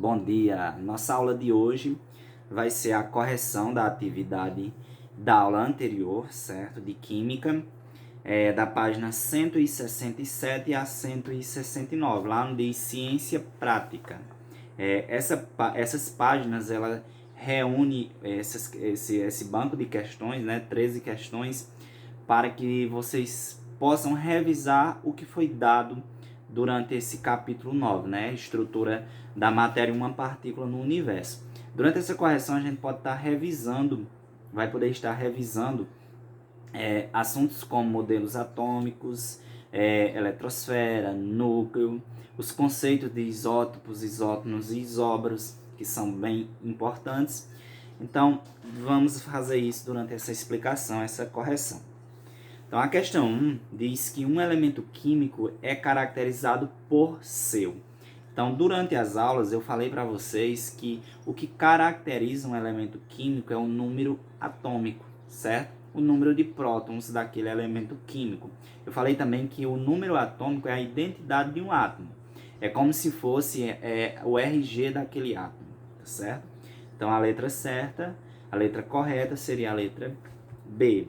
Bom dia! Nossa aula de hoje vai ser a correção da atividade da aula anterior, certo? De Química, da página 167 a 169, lá onde diz Ciência Prática. Essas páginas, ela reúne esse banco de questões, né? 13 questões, para que vocês possam revisar o que foi dado durante esse capítulo 9, né? Estrutura da matéria uma partícula no universo. Durante essa correção a gente pode estar revisando, vai poder estar revisando assuntos como modelos atômicos, eletrosfera, núcleo, os conceitos de isótopos, isótonos e isóbaros, que são bem importantes. Então, vamos fazer isso durante essa explicação, essa correção. Então, a questão 1 diz que um elemento químico é caracterizado por seu. Então, durante as aulas, eu falei para vocês que o que caracteriza um elemento químico é o número atômico, certo? O número de prótons daquele elemento químico. Eu falei também que o número atômico é a identidade de um átomo. É como se fosse o RG daquele átomo, tá certo? Então, a letra certa, a letra correta seria a letra B.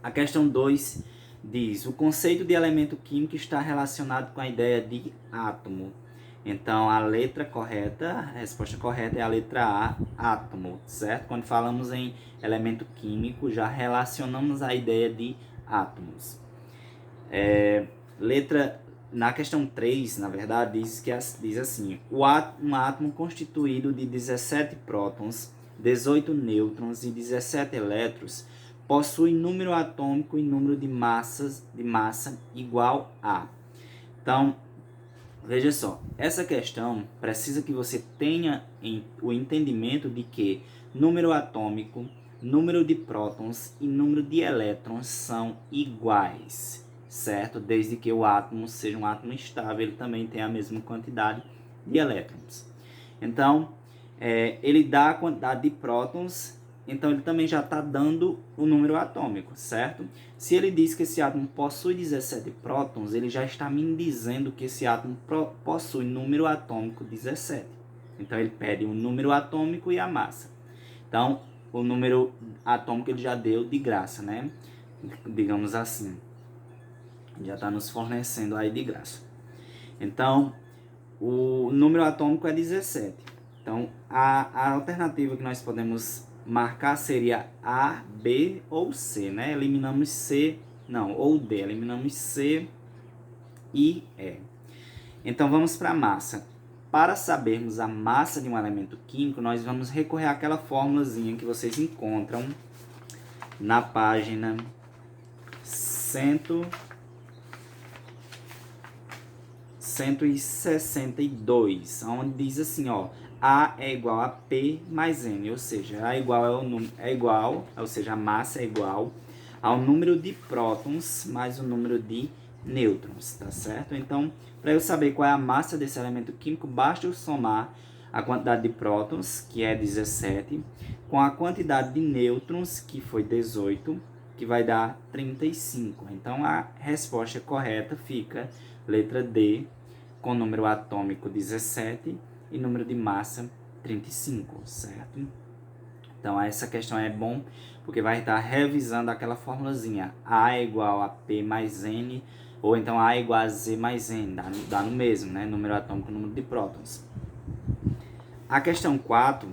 A questão 2 diz: o conceito de elemento químico está relacionado com a ideia de átomo. Então, a letra correta, a resposta correta é a letra A, átomo, certo? Quando falamos em elemento químico, já relacionamos a ideia de átomos. Na questão 3, na verdade, diz assim: um átomo constituído de 17 prótons, 18 nêutrons e 17 elétrons possui número atômico e número de massa igual a. Então, veja só, essa questão precisa que você tenha o entendimento de que número atômico, número de prótons e número de elétrons são iguais, certo? Desde que o átomo seja um átomo estável, ele também tem a mesma quantidade de elétrons. Então, ele dá a quantidade de prótons, então ele também já está dando o número atômico, certo? Se ele diz que esse átomo possui 17 prótons, ele já está me dizendo que esse átomo possui número atômico 17. Então ele pede o número atômico e a massa. Então, o número atômico ele já deu de graça, né? Digamos assim. Já está nos fornecendo aí de graça. Então, o número atômico é 17. Então, a alternativa que nós podemos marcar seria A, B ou C, né? Eliminamos C, não, ou D, eliminamos C e E. Então, vamos para a massa. Para sabermos a massa de um elemento químico, nós vamos recorrer àquela formulazinha que vocês encontram na página 162, onde diz assim, ó: A é igual a P mais N, ou seja, A ou seja, a massa é igual ao número de prótons mais o número de nêutrons, tá certo? Então, para eu saber qual é a massa desse elemento químico, basta eu somar a quantidade de prótons, que é 17, com a quantidade de nêutrons, que foi 18, que vai dar 35. Então, a resposta correta fica letra D, com número atômico 17 e número de massa 35, certo? Então, essa questão é bom porque vai estar revisando aquela formulazinha. A é igual a P mais N, ou então A é igual a Z mais N, dá no mesmo, né? Número atômico, número de prótons. A questão 4,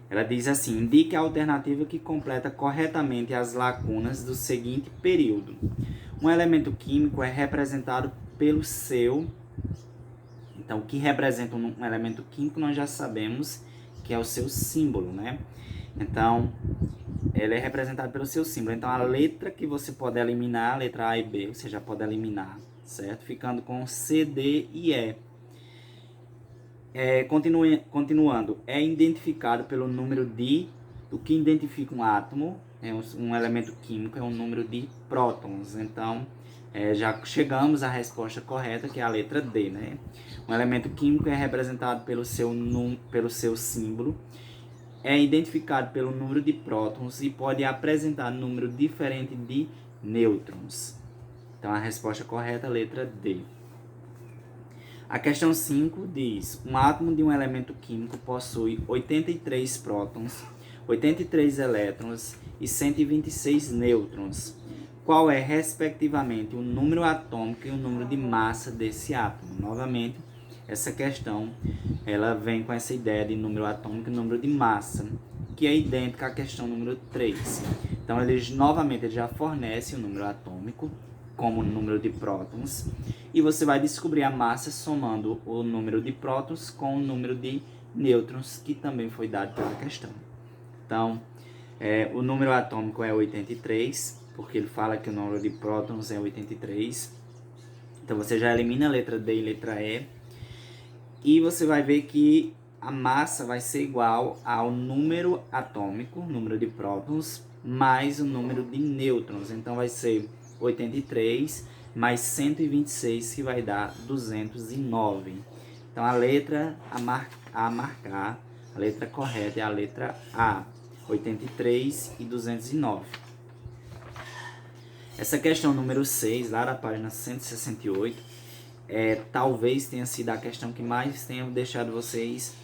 ela diz assim: indique a alternativa que completa corretamente as lacunas do seguinte período. Um elemento químico é representado pelo seu... Então, o que representa um elemento químico, nós já sabemos que é o seu símbolo, né? Então, ele é representado pelo seu símbolo. Então, a letra que você pode eliminar, a letra A e B, você já pode eliminar, certo? Ficando com C, D e E. Continuando, é identificado pelo número de... O que identifica um átomo, um elemento químico, é o número de prótons. Então, já chegamos à resposta correta, que é a letra D, né? Um elemento químico é representado pelo seu símbolo, é identificado pelo número de prótons e pode apresentar número diferente de nêutrons. Então, a resposta correta é a letra D. A questão 5 diz: um átomo de um elemento químico possui 83 prótons, 83 elétrons e 126 nêutrons. Qual é, respectivamente, o número atômico e o número de massa desse átomo? Novamente, essa questão ela vem com essa ideia de número atômico e número de massa, que é idêntica à questão número 3. Então, ele já fornece o número atômico como o número de prótons, e você vai descobrir a massa somando o número de prótons com o número de nêutrons, que também foi dado pela questão. Então, o número atômico é 83, porque ele fala que o número de prótons é 83. Então, você já elimina a letra D e a letra E, e você vai ver que a massa vai ser igual ao número atômico, número de prótons, mais o número de nêutrons. Então, vai ser 83 mais 126, que vai dar 209. Então, a letra a marcar, a letra correta é a letra A, 83 e 209. Essa questão número 6, lá da página 168, talvez tenha sido a questão que mais tenha deixado vocês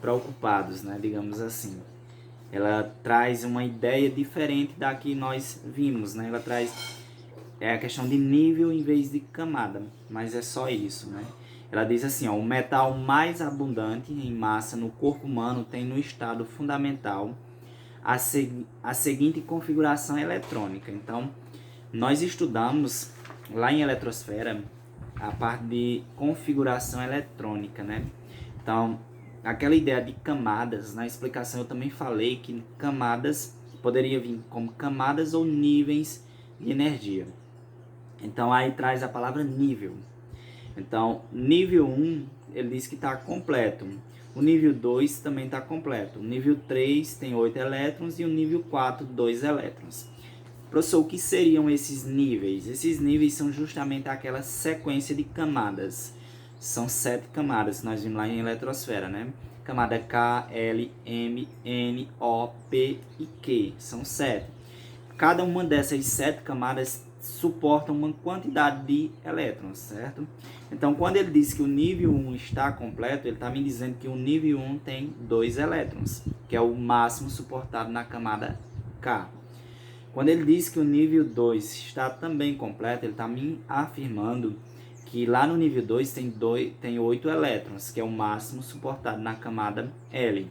preocupados, né, digamos assim. Ela traz uma ideia diferente da que nós vimos, né? Ela traz a questão de nível em vez de camada, mas é só isso, né? Ela diz assim, ó: o metal mais abundante em massa no corpo humano tem no estado fundamental a seguinte configuração eletrônica. Então, nós estudamos lá em eletrosfera a parte de configuração eletrônica, né? Então, aquela ideia de camadas, na explicação eu também falei que camadas poderia vir como camadas ou níveis de energia. Então, aí traz a palavra nível. Então, nível 1, ele diz que está completo. O nível 2 também está completo. O nível 3 tem 8 elétrons e o nível 4, 2 elétrons. Professor, o que seriam esses níveis? Esses níveis são justamente aquela sequência de camadas. São 7 camadas, nós vimos lá em eletrosfera, né? Camada K, L, M, N, O, P e Q. São 7. Cada uma dessas 7 camadas suporta uma quantidade de elétrons, certo? Então, quando ele diz que o nível 1 está completo, ele está me dizendo que o nível 1 tem 2 elétrons, que é o máximo suportado na camada K. Quando ele diz que o nível 2 está também completo, ele está me afirmando que lá no nível 2 tem 8 elétrons, que é o máximo suportado na camada L.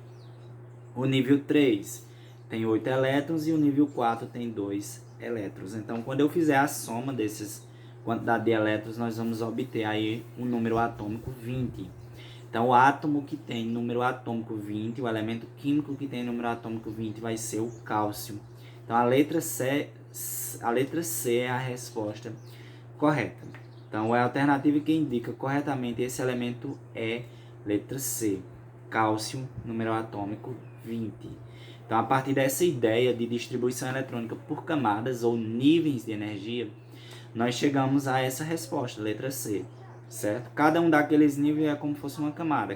O nível 3 tem 8 elétrons e o nível 4 tem 2 elétrons. Então, quando eu fizer a soma dessas quantidade de elétrons, nós vamos obter aí um número atômico 20. Então, o átomo que tem número atômico 20, o elemento químico que tem número atômico 20 vai ser o cálcio. Então, a letra C é a resposta correta. Então, a alternativa que indica corretamente esse elemento é letra C, cálcio, número atômico 20. Então, a partir dessa ideia de distribuição eletrônica por camadas ou níveis de energia, nós chegamos a essa resposta, letra C, certo? Cada um daqueles níveis é como se fosse uma camada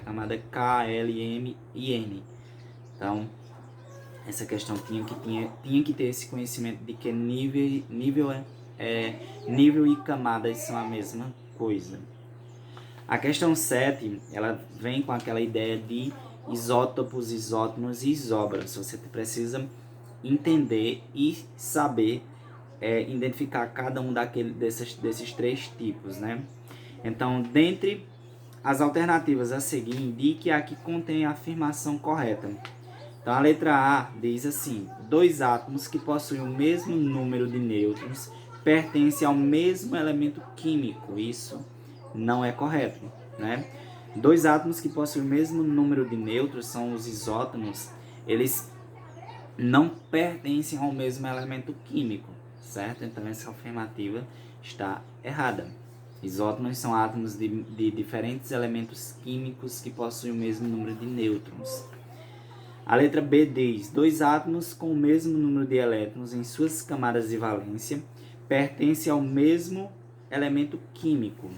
K, L, M e N. Então, essa questão tinha que ter esse conhecimento de que nível e camadas são a mesma coisa. A questão 7, ela vem com aquela ideia de isótopos, isótonos e isobras. Você precisa entender e saber identificar cada um desses 3 tipos, né? Então, dentre as alternativas a seguir, indique a que contém a afirmação correta. Então, a letra A diz assim: 2 átomos que possuem o mesmo número de nêutrons pertencem ao mesmo elemento químico. Isso não é correto, né? 2 átomos que possuem o mesmo número de nêutrons, são os isótonos, eles não pertencem ao mesmo elemento químico, certo? Então, essa afirmativa está errada. Isótonos são átomos de diferentes elementos químicos que possuem o mesmo número de nêutrons. A letra B diz: 2 átomos com o mesmo número de elétrons em suas camadas de valência pertencem ao mesmo elemento químico.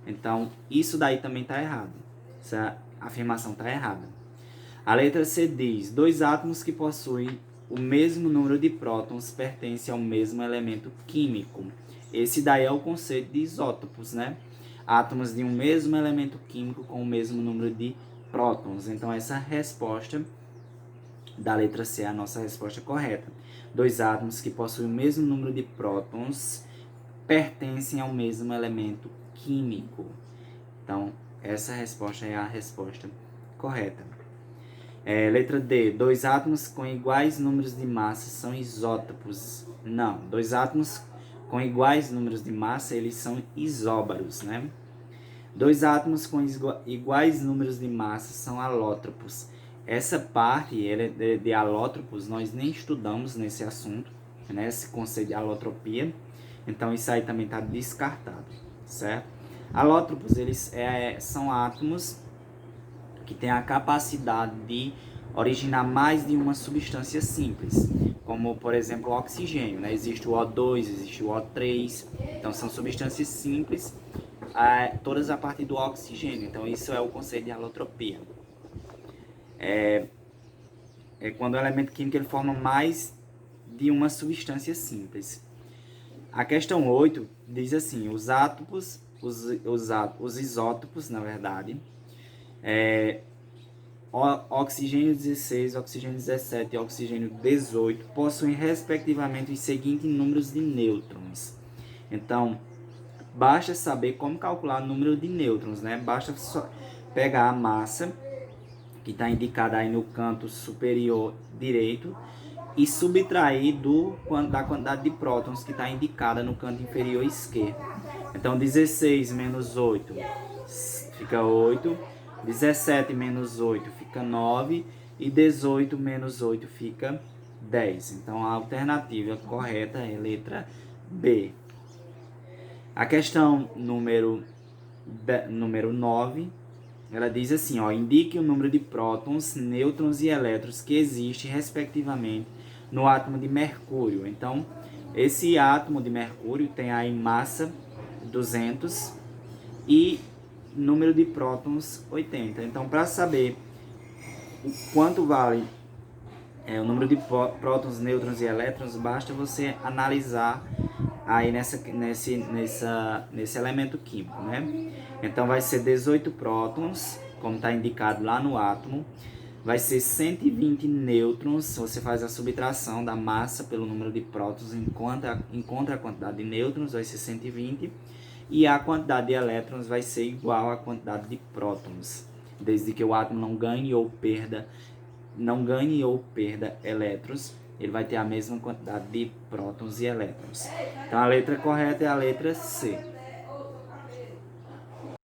Então, isso daí também está errado. Essa afirmação está errada. A letra C diz: 2 átomos que possuem o mesmo número de prótons pertencem ao mesmo elemento químico. Esse daí é o conceito de isótopos, né? átomos de um mesmo elemento químico com o mesmo número de prótons. Então, essa resposta da letra C é a nossa resposta correta. 2 átomos que possuem o mesmo número de prótons pertencem ao mesmo elemento químico. Então, essa resposta é a resposta correta. Letra D. 2 átomos com iguais números de massa são isótopos. Não, 2 átomos com iguais números de massa, eles são isóbaros, né? 2 átomos com iguais números de massa são alótropos. Essa parte de alótropos nós nem estudamos nesse assunto, né? Esse conceito de alotropia. Então, isso aí também está descartado, certo? Alótropos, eles são átomos que têm a capacidade de originar mais de uma substância simples, como, por exemplo, o oxigênio, né? Existe o O2, existe o O3, então são substâncias simples, todas a partir do oxigênio. Então, isso é o conceito de alotropia. É quando o elemento químico ele forma mais de uma substância simples. A questão 8 diz assim, os isótopos, na verdade, oxigênio 16, oxigênio 17 e oxigênio 18 possuem respectivamente os seguintes números de nêutrons. Então, basta saber como calcular o número de nêutrons, né? Basta só pegar a massa, que está indicada aí no canto superior direito, e subtrair da quantidade de prótons que está indicada no canto inferior esquerdo. Então, 16 menos 8 fica 8, 17 menos 8 fica 9 e 18 menos 8 fica 10. Então, a alternativa correta é a letra B. A questão número 9, ela diz assim, indique o número de prótons, nêutrons e elétrons que existe, respectivamente, no átomo de mercúrio. Então, esse átomo de mercúrio tem aí massa 200 e número de prótons 80. Então, para saber o quanto vale o número de prótons, nêutrons e elétrons, basta você analisar aí nesse elemento químico, né? Então, vai ser 18 prótons, como está indicado lá no átomo. Vai ser 120 nêutrons, se você faz a subtração da massa pelo número de prótons, encontra a quantidade de nêutrons, vai ser 120. E a quantidade de elétrons vai ser igual à quantidade de prótons, desde que o átomo não ganhe ou perda elétrons, ele vai ter a mesma quantidade de prótons e elétrons. Então, a letra correta é a letra C.